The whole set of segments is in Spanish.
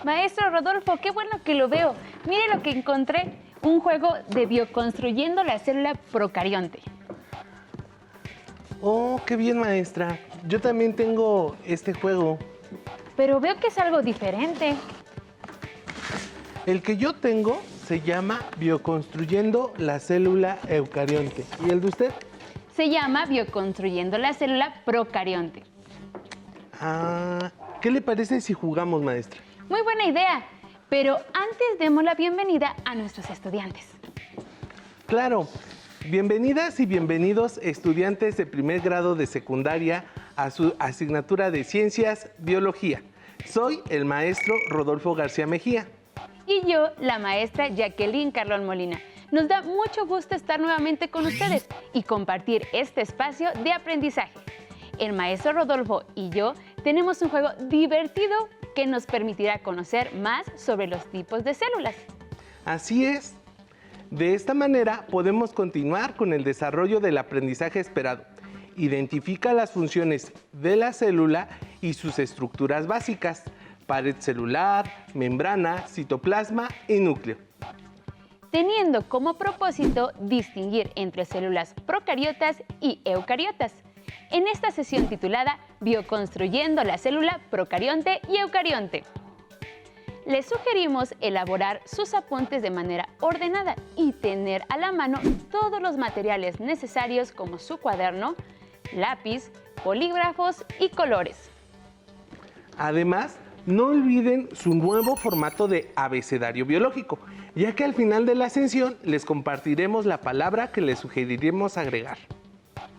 Maestro Rodolfo, qué bueno que lo veo. Mire lo que encontré, un juego de bioconstruyendo la célula procarionte. Oh, qué bien, maestra. Yo también tengo este juego. Pero veo que es algo diferente. El que yo tengo se llama Bioconstruyendo la célula eucarionte. ¿Y el de usted? Se llama bioconstruyendo la célula procarionte. Ah, ¿qué le parece si jugamos, maestra? Muy buena idea, pero antes demos la bienvenida a nuestros estudiantes. Claro. Bienvenidas y bienvenidos estudiantes de primer grado de secundaria a su asignatura de Ciencias Biología. Soy el maestro Rodolfo García Mejía. Y yo, la maestra Jacqueline Carlón Molina. Nos da mucho gusto estar nuevamente con ustedes y compartir este espacio de aprendizaje. El maestro Rodolfo y yo tenemos un juego divertido que nos permitirá conocer más sobre los tipos de células. Así es. De esta manera podemos continuar con el desarrollo del aprendizaje esperado. Identifica las funciones de la célula y sus estructuras básicas: pared celular, membrana, citoplasma y núcleo. Teniendo como propósito distinguir entre células procariotas y eucariotas. En esta sesión titulada Bioconstruyendo la célula procarionte y eucarionte. Les sugerimos elaborar sus apuntes de manera ordenada y tener a la mano todos los materiales necesarios como su cuaderno, lápiz, bolígrafos y colores. Además, no olviden su nuevo formato de abecedario biológico, ya que al final de la sesión les compartiremos la palabra que les sugeriremos agregar.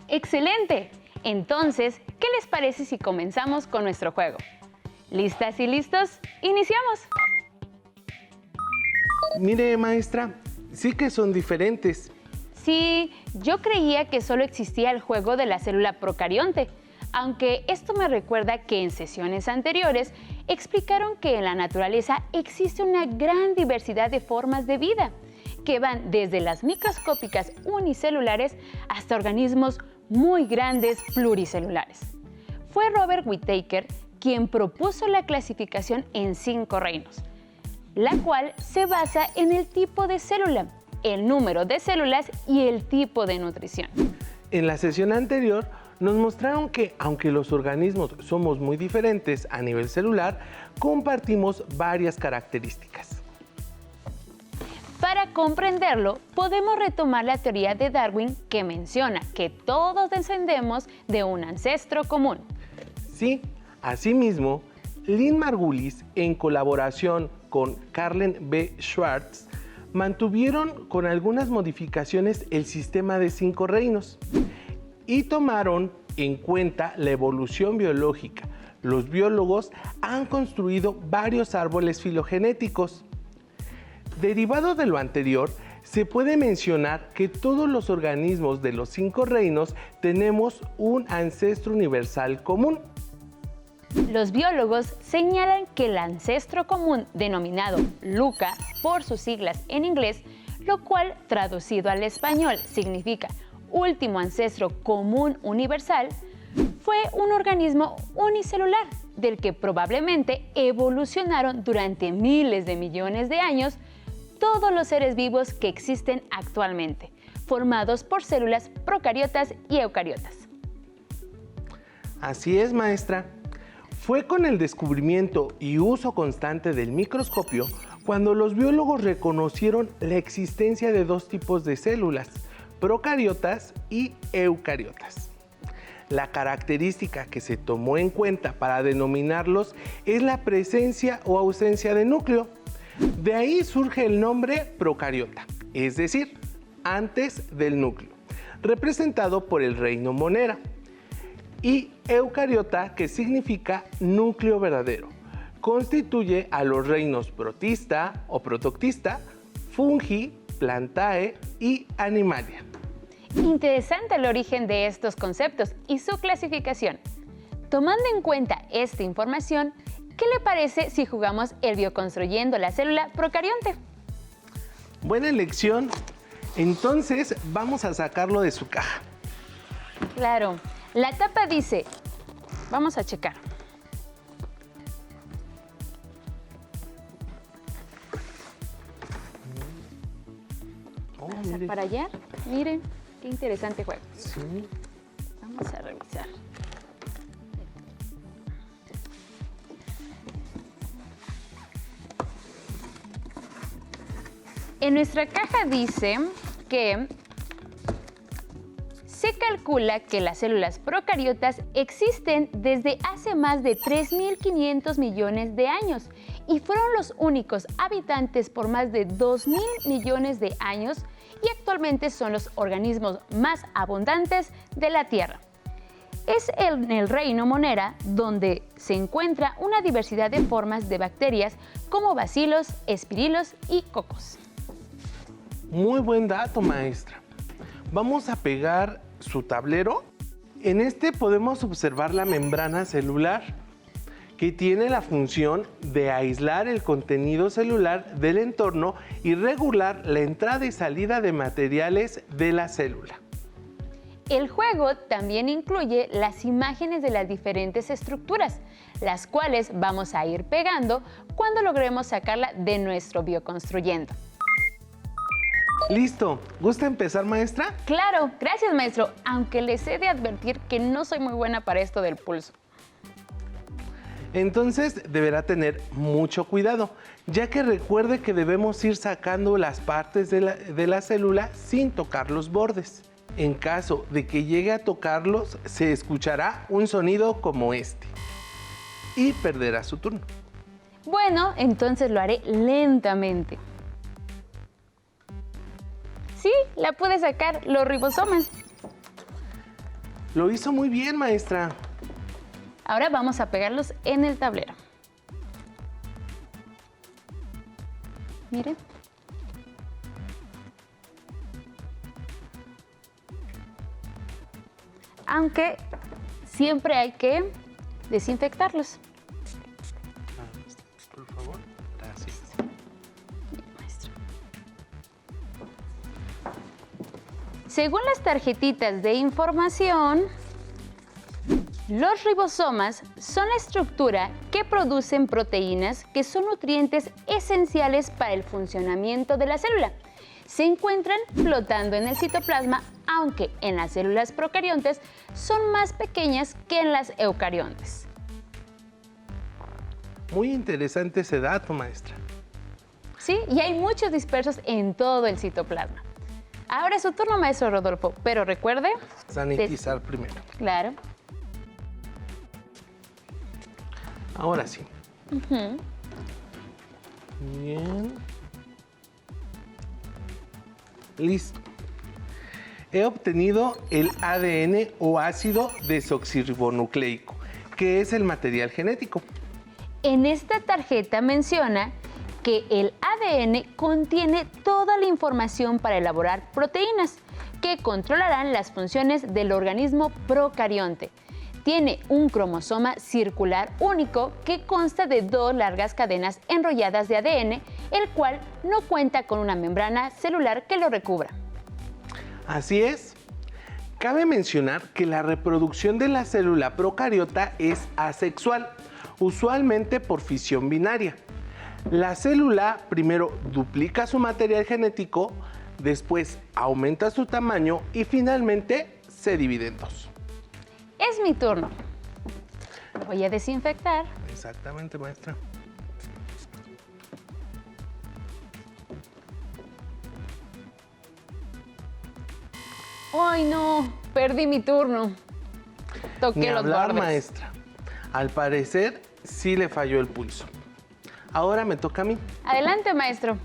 ¡Excelente! Entonces, ¿qué les parece si comenzamos con nuestro juego? ¿Listas y listos? ¡Iniciamos! Mire, maestra, sí que son diferentes. Sí, yo creía que solo existía el juego de la célula procarionte, aunque esto me recuerda que en sesiones anteriores explicaron que en la naturaleza existe una gran diversidad de formas de vida, que van desde las microscópicas unicelulares hasta organismos muy grandes pluricelulares. Fue Robert Whittaker quien propuso la clasificación en 5 reinos, la cual se basa en el tipo de célula, el número de células y el tipo de nutrición. En la sesión anterior nos mostraron que, aunque los organismos somos muy diferentes a nivel celular, compartimos varias características. Para comprenderlo, podemos retomar la teoría de Darwin que menciona que todos descendemos de un ancestro común. Sí, asimismo, Lynn Margulis, en colaboración con Carlen B. Schwartz, mantuvieron con algunas modificaciones el sistema de 5 reinos y tomaron en cuenta la evolución biológica. Los biólogos han construido varios árboles filogenéticos. Derivado de lo anterior, se puede mencionar que todos los organismos de los 5 reinos tenemos un ancestro universal común. Los biólogos señalan que el ancestro común, denominado LUCA por sus siglas en inglés, lo cual traducido al español significa último ancestro común universal, fue un organismo unicelular del que probablemente evolucionaron durante miles de millones de años todos los seres vivos que existen actualmente, formados por células procariotas y eucariotas. Así es, maestra. Fue con el descubrimiento y uso constante del microscopio cuando los biólogos reconocieron la existencia de 2 tipos de células, procariotas y eucariotas. La característica que se tomó en cuenta para denominarlos es la presencia o ausencia de núcleo. De ahí surge el nombre procariota, es decir, antes del núcleo, representado por el reino Monera, y eucariota, que significa núcleo verdadero. Constituye a los reinos protista o protoctista, fungi, plantae y animalia. Interesante el origen de estos conceptos y su clasificación. Tomando en cuenta esta información, ¿qué le parece si jugamos el bioconstruyendo la célula procarionte? Buena elección. Entonces vamos a sacarlo de su caja. Claro, la tapa dice, vamos a checar. mire. para allá. Miren, qué interesante juego. Sí. Vamos a revisar. En nuestra caja dice que se calcula que las células procariotas existen desde hace más de 3.500 millones de años y fueron los únicos habitantes por más de 2.000 millones de años y actualmente son los organismos más abundantes de la Tierra. Es en el reino Monera donde se encuentra una diversidad de formas de bacterias como bacilos, espirilos y cocos. Muy buen dato, maestra. Vamos a pegar su tablero. En este podemos observar la membrana celular, que tiene la función de aislar el contenido celular del entorno y regular la entrada y salida de materiales de la célula. El juego también incluye las imágenes de las diferentes estructuras, las cuales vamos a ir pegando cuando logremos sacarla de nuestro bioconstruyendo. Listo. ¿Gusta empezar, maestra? Claro, gracias maestro, aunque les he de advertir que no soy muy buena para esto del pulso. Entonces deberá tener mucho cuidado, ya que recuerde que debemos ir sacando las partes de la célula sin tocar los bordes. En caso de que llegue a tocarlos, se escuchará un sonido como este y perderá su turno. Bueno, entonces lo haré lentamente. Sí, la pude sacar, los ribosomas. Lo hizo muy bien, maestra. Ahora vamos a pegarlos en el tablero. Miren. Aunque siempre hay que desinfectarlos. Por favor. Gracias. Bien, maestro. Según las tarjetitas de información, los ribosomas son la estructura que producen proteínas que son nutrientes esenciales para el funcionamiento de la célula. Se encuentran flotando en el citoplasma, aunque en las células procariontes son más pequeñas que en las eucariontes. Muy interesante ese dato, maestra. Sí, y hay muchos dispersos en todo el citoplasma. Ahora es su turno, maestro Rodolfo, pero recuerde... Sanitizar primero. Claro. Ahora sí. Bien. Listo. He obtenido el ADN o ácido desoxirribonucleico, que es el material genético. En esta tarjeta menciona que el ADN contiene toda la información para elaborar proteínas que controlarán las funciones del organismo procarionte. Tiene un cromosoma circular único que consta de 2 largas cadenas enrolladas de ADN, el cual no cuenta con una membrana celular que lo recubra. Así es. Cabe mencionar que la reproducción de la célula procariota es asexual, usualmente por fisión binaria. La célula primero duplica su material genético, después aumenta su tamaño y finalmente se divide en 2. Es mi turno. Lo voy a desinfectar. Exactamente, maestra. ¡Ay, no! Perdí mi turno. Toqué Ni los hablar, bordes. maestra. Al parecer, sí le falló el pulso. Ahora me toca a mí. Adelante, maestro.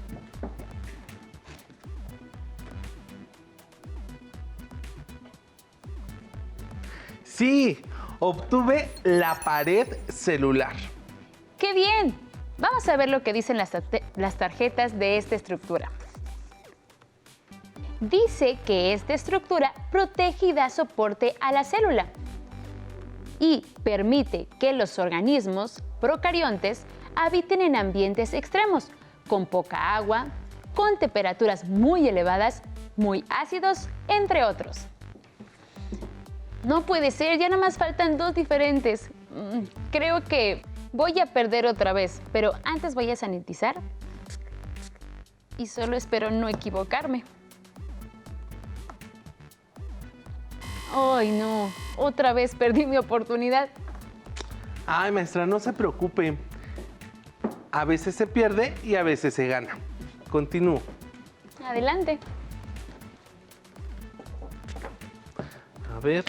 Sí, obtuve la pared celular. ¡Qué bien! Vamos a ver lo que dicen las tarjetas de esta estructura. Dice que esta estructura protege y da soporte a la célula y permite que los organismos procariontes habiten en ambientes extremos, con poca agua, con temperaturas muy elevadas, muy ácidos, entre otros. No puede ser, ya nada más faltan 2 diferentes. Creo que voy a perder otra vez, pero antes voy a sanitizar y solo espero no equivocarme. Ay, no, otra vez perdí mi oportunidad. Ay, maestra, no se preocupe. A veces se pierde y a veces se gana. Continúo. Adelante. A ver.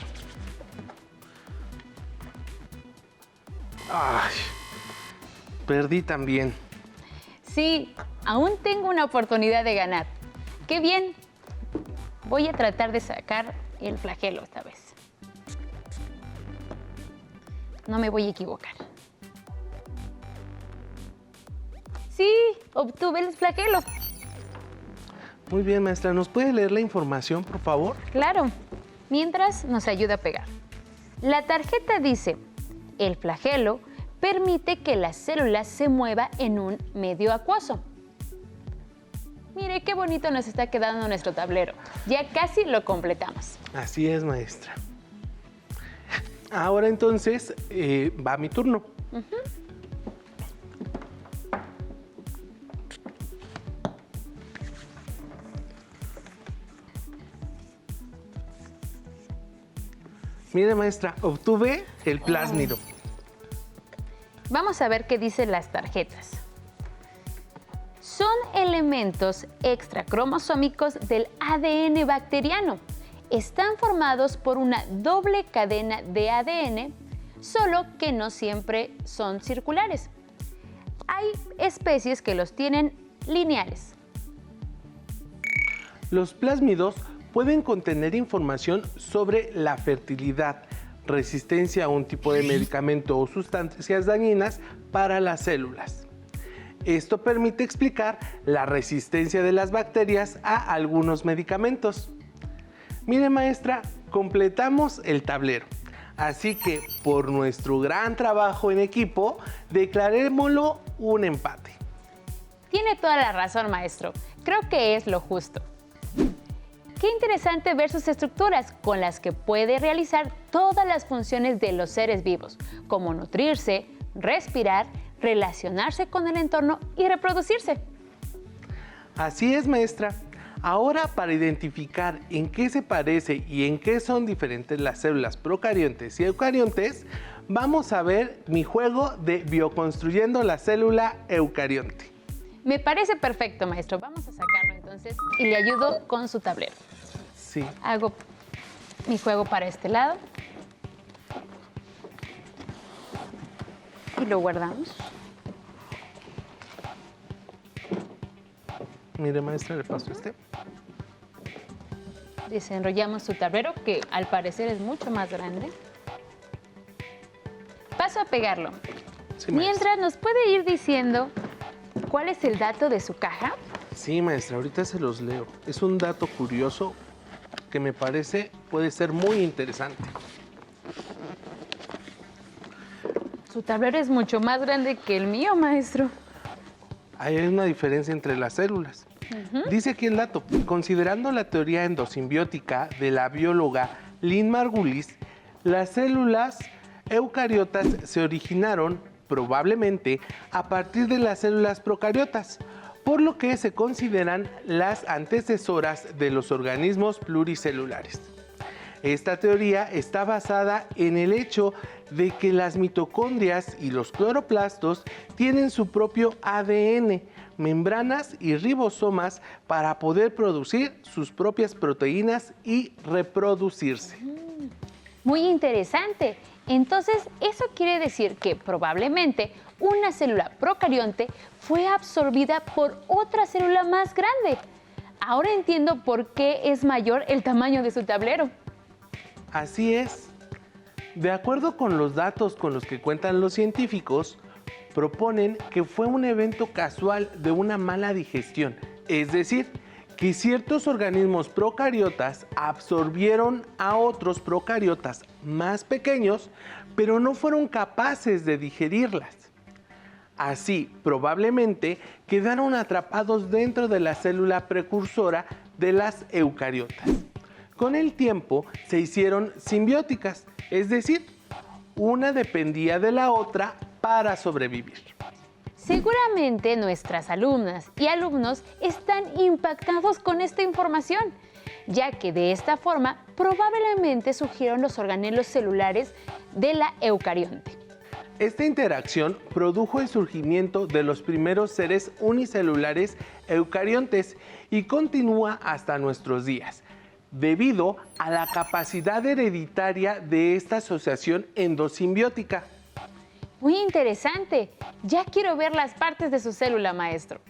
Ay, perdí también. Sí, aún tengo una oportunidad de ganar. ¡Qué bien! Voy a tratar de sacar el flagelo esta vez. No me voy a equivocar. Sí, obtuve el flagelo. Muy bien, maestra. ¿Nos puede leer la información, por favor? Claro, mientras nos ayuda a pegar. La tarjeta dice, el flagelo permite que la célula se mueva en un medio acuoso. Mire qué bonito nos está quedando nuestro tablero. Ya casi lo completamos. Así es, maestra. Ahora entonces va mi turno. Mire, maestra, obtuve el plásmido. Vamos a ver qué dicen las tarjetas. Son elementos extracromosómicos del ADN bacteriano. Están formados por una doble cadena de ADN, solo que no siempre son circulares. Hay especies que los tienen lineales. Los plásmidos pueden contener información sobre la fertilidad, resistencia a un tipo de medicamento o sustancias dañinas para las células. Esto permite explicar la resistencia de las bacterias a algunos medicamentos. Mire, maestra, completamos el tablero. Así que, por nuestro gran trabajo en equipo, declarémoslo un empate. Tiene toda la razón, maestro. Creo que es lo justo. Qué interesante ver sus estructuras con las que puede realizar todas las funciones de los seres vivos, como nutrirse, respirar, relacionarse con el entorno y reproducirse. Así es, maestra. Ahora, para identificar en qué se parece y en qué son diferentes las células procariontes y eucariontes, vamos a ver mi juego de bioconstruyendo la célula eucarionte. Me parece perfecto, maestro. Vamos a sacarlo entonces y le ayudo con su tablero. Sí. Hago mi juego para este lado. Y lo guardamos. Mire, maestra, le paso este. Desenrollamos su tablero, que al parecer es mucho más grande. Paso a pegarlo. Sí, maestra. Mientras, ¿nos puede ir diciendo cuál es el dato de su caja? Sí, maestra, ahorita se los leo. Es un dato curioso que me parece puede ser muy interesante. Su tablero es mucho más grande que el mío, maestro. Hay una diferencia entre las células. Dice aquí el dato, considerando la teoría endosimbiótica de la bióloga Lynn Margulis, las células eucariotas se originaron probablemente a partir de las células procariotas, por lo que se consideran las antecesoras de los organismos pluricelulares. Esta teoría está basada en el hecho de que las mitocondrias y los cloroplastos tienen su propio ADN, membranas y ribosomas para poder producir sus propias proteínas y reproducirse. Muy interesante. Entonces, eso quiere decir que probablemente una célula procarionte fue absorbida por otra célula más grande. Ahora entiendo por qué es mayor el tamaño de su tablero. Así es. De acuerdo con los datos con los que cuentan los científicos, proponen que fue un evento casual de una mala digestión, es decir, que ciertos organismos procariotas absorbieron a otros procariotas más pequeños, pero no fueron capaces de digerirlas. Así, probablemente, quedaron atrapados dentro de la célula precursora de las eucariotas. Con el tiempo, se hicieron simbióticas, es decir, una dependía de la otra para sobrevivir. Seguramente nuestras alumnas y alumnos están impactados con esta información, ya que de esta forma probablemente surgieron los organelos celulares de la eucarionte. Esta interacción produjo el surgimiento de los primeros seres unicelulares eucariontes y continúa hasta nuestros días, debido a la capacidad hereditaria de esta asociación endosimbiótica. Muy interesante. Ya quiero ver las partes de su célula, maestro.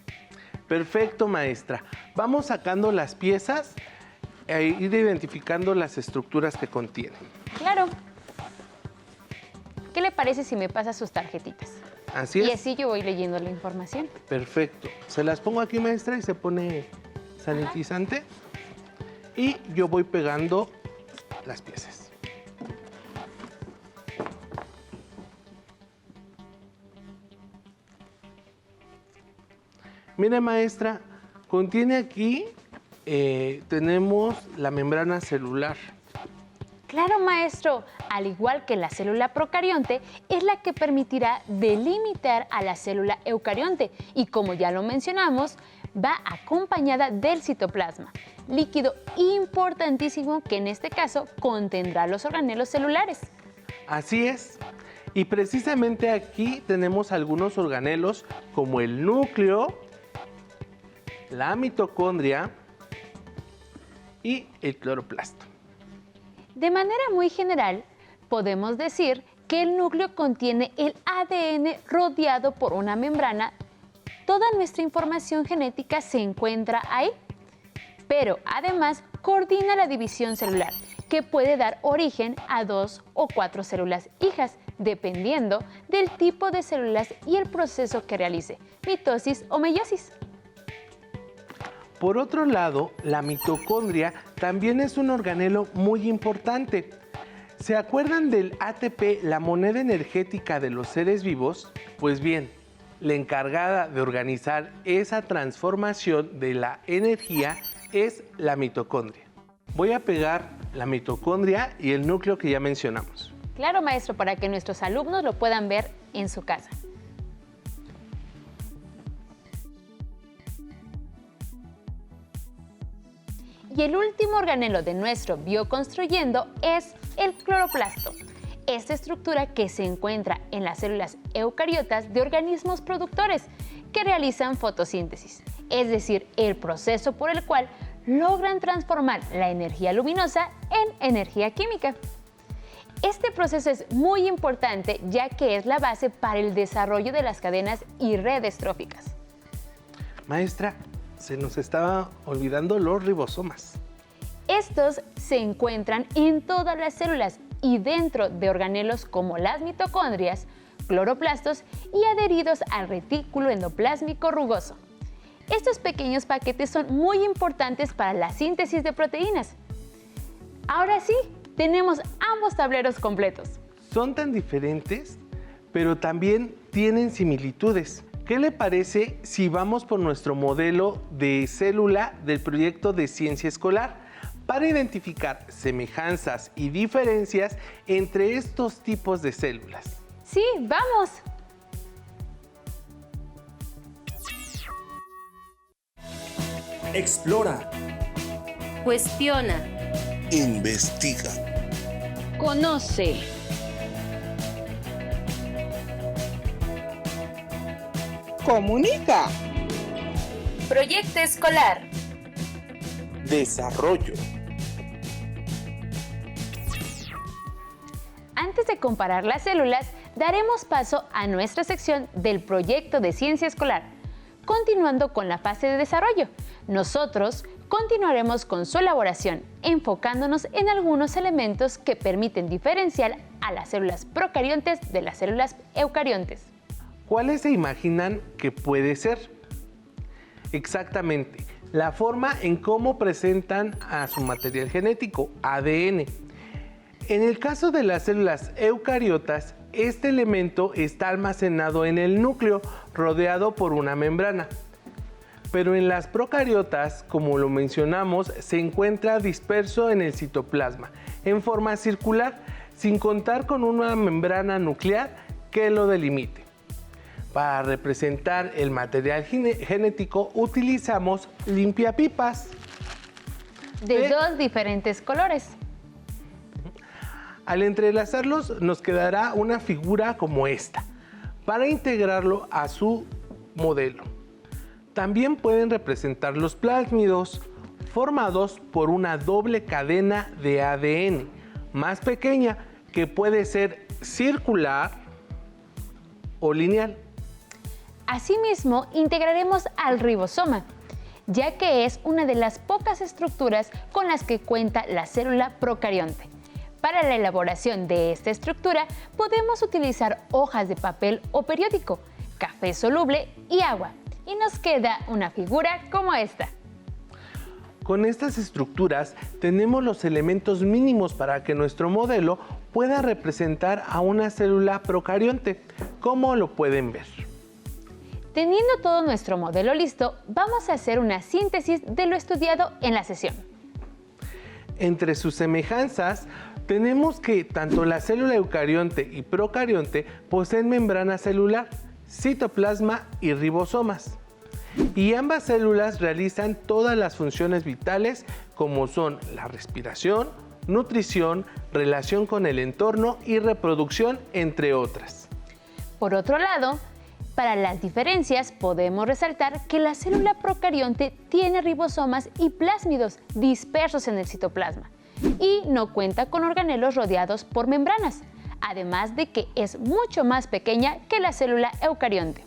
Perfecto, maestra. Vamos sacando las piezas e ir identificando las estructuras que contienen. Claro. ¿Qué le parece si me pasa sus tarjetitas? Así es. Y así yo voy leyendo la información. Perfecto. Se las pongo aquí, maestra, y se pone sanitizante. Y yo voy pegando las piezas. Mire, maestra, contiene aquí, tenemos la membrana celular. Claro, maestro. Al igual que la célula procarionte, es la que permitirá delimitar a la célula eucarionte y, como ya lo mencionamos, va acompañada del citoplasma, líquido importantísimo que en este caso contendrá los organelos celulares. Así es. Y precisamente aquí tenemos algunos organelos como el núcleo, la mitocondria y el cloroplasto. De manera muy general, podemos decir que el núcleo contiene el ADN rodeado por una membrana. Toda nuestra información genética se encuentra ahí, pero además coordina la división celular, que puede dar origen a 2 o 4 células hijas, dependiendo del tipo de células y el proceso que realice, mitosis o meiosis. Por otro lado, la mitocondria también es un organelo muy importante. ¿Se acuerdan del ATP, la moneda energética de los seres vivos? Pues bien, la encargada de organizar esa transformación de la energía es la mitocondria. Voy a pegar la mitocondria y el núcleo que ya mencionamos. Claro, maestro, para que nuestros alumnos lo puedan ver en su casa. Y el último organelo de nuestro bioconstruyendo es el cloroplasto. Esta estructura que se encuentra en las células eucariotas de organismos productores que realizan fotosíntesis, es decir, el proceso por el cual logran transformar la energía luminosa en energía química. Este proceso es muy importante ya que es la base para el desarrollo de las cadenas y redes tróficas. Maestra, se nos estaba olvidando los ribosomas. Estos se encuentran en todas las células y dentro de organelos como las mitocondrias, cloroplastos y adheridos al retículo endoplásmico rugoso. Estos pequeños paquetes son muy importantes para la síntesis de proteínas. Ahora sí, tenemos ambos tableros completos. Son tan diferentes, pero también tienen similitudes. ¿Qué le parece si vamos por nuestro modelo de célula del proyecto de ciencia escolar para identificar semejanzas y diferencias entre estos tipos de células? Sí, vamos. Explora. Cuestiona. Investiga. Conoce. Comunica. Proyecto escolar. Desarrollo. Antes de comparar las células, daremos paso a nuestra sección del proyecto de ciencia escolar. Continuando con la fase de desarrollo, nosotros continuaremos con su elaboración, enfocándonos en algunos elementos que permiten diferenciar a las células procariontes de las células eucariontes. ¿Cuáles se imaginan que puede ser? Exactamente, la forma en cómo presentan a su material genético, ADN. En el caso de las células eucariotas, este elemento está almacenado en el núcleo, rodeado por una membrana. Pero en las procariotas, como lo mencionamos, se encuentra disperso en el citoplasma, en forma circular, sin contar con una membrana nuclear que lo delimite. Para representar el material genético utilizamos limpiapipas De dos diferentes colores. Al entrelazarlos nos quedará una figura como esta, para integrarlo a su modelo. También pueden representar los plásmidos, formados por una doble cadena de ADN, más pequeña, que puede ser circular o lineal. Asimismo, integraremos al ribosoma, ya que es una de las pocas estructuras con las que cuenta la célula procarionte. Para la elaboración de esta estructura podemos utilizar hojas de papel o periódico, café soluble y agua. Y nos queda una figura como esta. Con estas estructuras tenemos los elementos mínimos para que nuestro modelo pueda representar a una célula procarionte, como lo pueden ver. Teniendo todo nuestro modelo listo, vamos a hacer una síntesis de lo estudiado en la sesión. Entre sus semejanzas, tenemos que tanto la célula eucarionte y procarionte poseen membrana celular, citoplasma y ribosomas. Y ambas células realizan todas las funciones vitales como son la respiración, nutrición, relación con el entorno y reproducción, entre otras. Por otro lado, para las diferencias podemos resaltar que la célula procarionte tiene ribosomas y plásmidos dispersos en el citoplasma y no cuenta con organelos rodeados por membranas, además de que es mucho más pequeña que la célula eucarionte.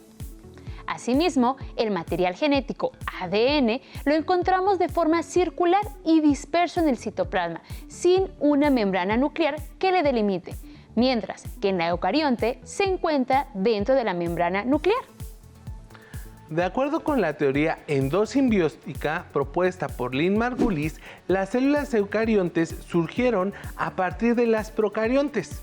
Asimismo, el material genético ADN lo encontramos de forma circular y disperso en el citoplasma, sin una membrana nuclear que le delimite, mientras que en la eucarionte se encuentra dentro de la membrana nuclear. De acuerdo con la teoría endosimbiótica propuesta por Lynn Margulis, las células eucariontes surgieron a partir de las procariontes.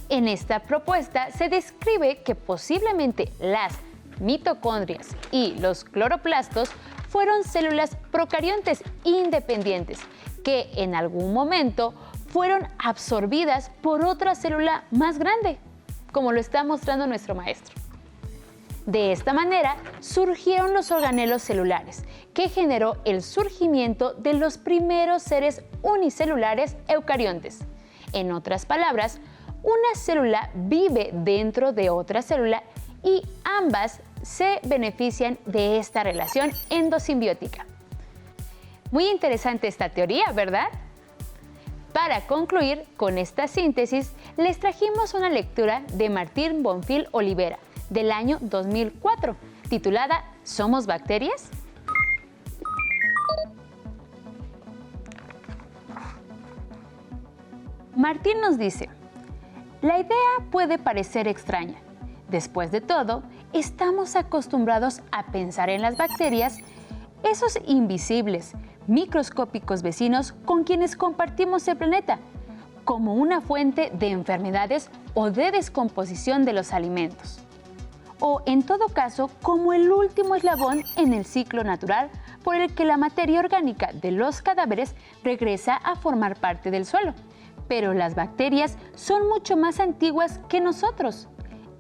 En esta propuesta se describe que posiblemente las mitocondrias y los cloroplastos fueron células procariontes independientes que en algún momento fueron absorbidas por otra célula más grande, como lo está mostrando nuestro maestro. De esta manera surgieron los organelos celulares, que generó el surgimiento de los primeros seres unicelulares eucariontes. En otras palabras, una célula vive dentro de otra célula y ambas se benefician de esta relación endosimbiótica. Muy interesante esta teoría, ¿verdad? Para concluir con esta síntesis, les trajimos una lectura de Martín Bonfil Olivera, del año 2004, titulada ¿Somos bacterias? Martín nos dice, la idea puede parecer extraña. Después de todo, estamos acostumbrados a pensar en las bacterias, esos invisibles, microscópicos vecinos con quienes compartimos el planeta, como una fuente de enfermedades o de descomposición de los alimentos. O, en todo caso, como el último eslabón en el ciclo natural por el que la materia orgánica de los cadáveres regresa a formar parte del suelo. Pero las bacterias son mucho más antiguas que nosotros.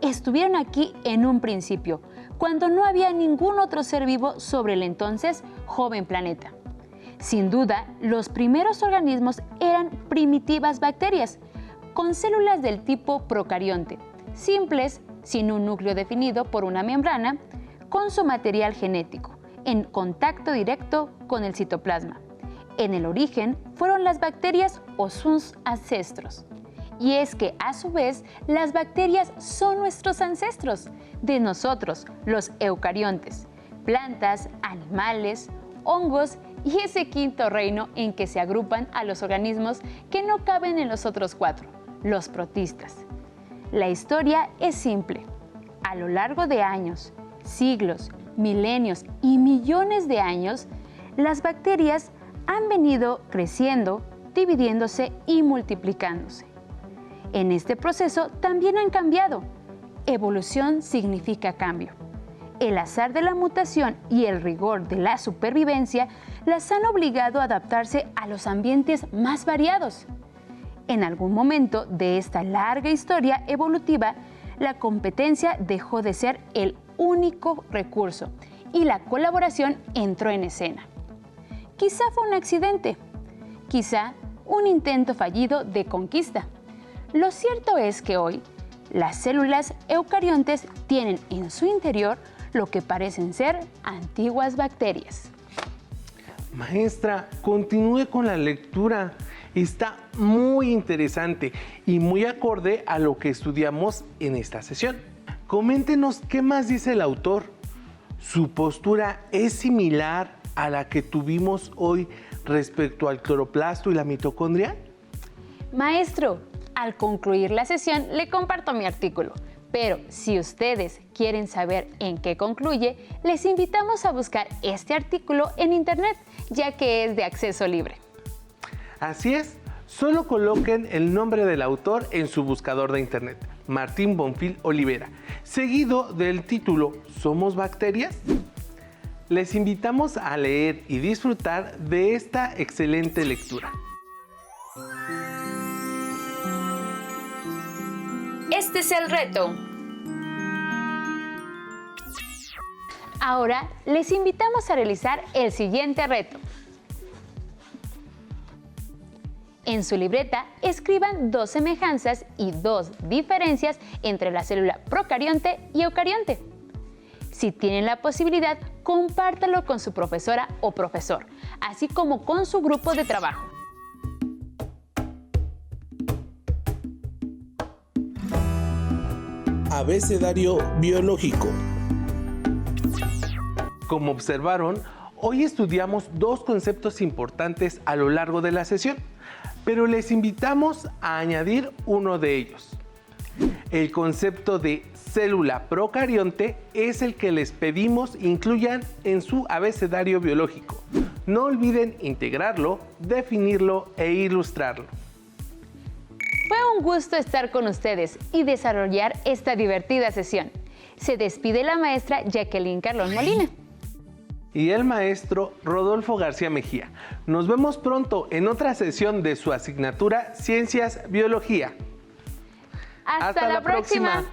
Estuvieron aquí en un principio, cuando no había ningún otro ser vivo sobre el entonces joven planeta. Sin duda, los primeros organismos eran primitivas bacterias, con células del tipo procarionte, simples, sin un núcleo definido por una membrana, con su material genético, en contacto directo con el citoplasma. En el origen fueron las bacterias o sus ancestros. Y es que, a su vez, las bacterias son nuestros ancestros, de nosotros, los eucariontes, plantas, animales, hongos y ese quinto reino en que se agrupan a los organismos que no caben en los otros cuatro, los protistas. La historia es simple. A lo largo de años, siglos, milenios y millones de años, las bacterias han venido creciendo, dividiéndose y multiplicándose. En este proceso también han cambiado. Evolución significa cambio. El azar de la mutación y el rigor de la supervivencia las han obligado a adaptarse a los ambientes más variados. En algún momento de esta larga historia evolutiva, la competencia dejó de ser el único recurso y la colaboración entró en escena. Quizá fue un accidente, quizá un intento fallido de conquista, Lo cierto es que hoy las células eucariontes tienen en su interior lo que parecen ser antiguas bacterias. Maestra, continúe con la lectura. Está muy interesante y muy acorde a lo que estudiamos en esta sesión. Coméntenos qué más dice el autor. ¿Su postura es similar a la que tuvimos hoy respecto al cloroplasto y la mitocondria? Maestro, al concluir la sesión le comparto mi artículo, pero si ustedes quieren saber en qué concluye, les invitamos a buscar este artículo en internet, ya que es de acceso libre. Así es, solo coloquen el nombre del autor en su buscador de internet, Martín Bonfil Olivera, seguido del título ¿Somos bacterias? Les invitamos a leer y disfrutar de esta excelente lectura. Este es el reto. Ahora les invitamos a realizar el siguiente reto. En su libreta escriban 2 semejanzas y 2 diferencias entre la célula procarionte y eucarionte. Si tienen la posibilidad, compártalo con su profesora o profesor, así como con su grupo de trabajo. Abecedario biológico. Como observaron, hoy estudiamos 2 conceptos importantes a lo largo de la sesión, pero les invitamos a añadir uno de ellos. El concepto de célula procarionte es el que les pedimos incluyan en su abecedario biológico. No olviden integrarlo, definirlo e ilustrarlo. Fue un gusto estar con ustedes y desarrollar esta divertida sesión. Se despide la maestra Jacqueline Carlón Molina. Y el maestro Rodolfo García Mejía. Nos vemos pronto en otra sesión de su asignatura Ciencias Biología. Hasta la próxima.